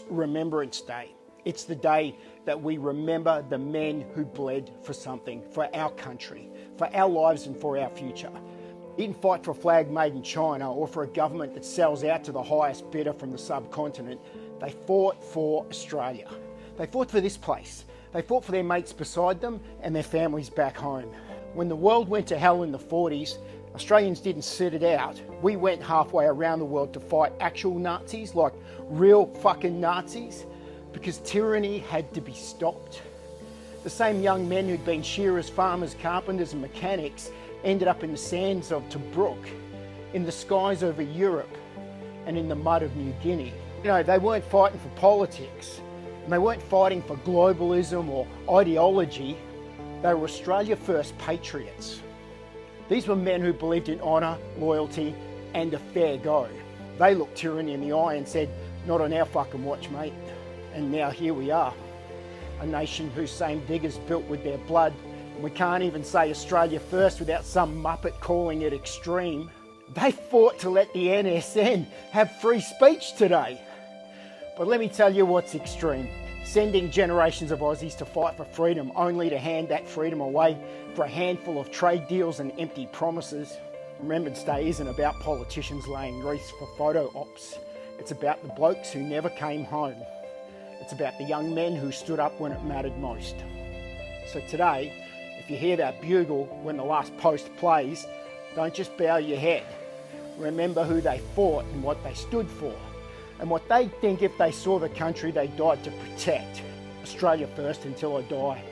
Remembrance Day. It's the day that we remember the men who bled for something, for our country, for our lives and for our future. They didn't fight for a flag made in China or for a government that sells out to the highest bidder from the subcontinent. They fought for Australia. They fought for this place. They fought for their mates beside them and their families back home. When the world went to hell in the 40s, Australians didn't sit it out. We went halfway around the world to fight actual Nazis, like real fucking Nazis, because tyranny had to be stopped. The same young men who'd been shearers, farmers, carpenters and mechanics ended up in the sands of Tobruk, in the skies over Europe and in the mud of New Guinea. You know, they weren't fighting for politics and they weren't fighting for globalism or ideology. They were Australia First patriots. These were men who believed in honour, loyalty and a fair go. They looked tyranny in the eye and said, "Not on our fucking watch, mate." And now here we are, a nation whose same diggers built with their blood. And we can't even say Australia First without some muppet calling it extreme. They fought to let the NSN have free speech today. But let me tell you what's extreme. Sending generations of Aussies to fight for freedom only to hand that freedom away for a handful of trade deals and empty promises. Remembrance Day isn't about politicians laying wreaths for photo ops. It's about the blokes who never came home. It's about the young men who stood up when it mattered most. So today, if you hear that bugle when the last post plays, don't just bow your head. Remember who they fought and what they stood for, and what they'd think if they saw the country they died to protect. Australia first until I die.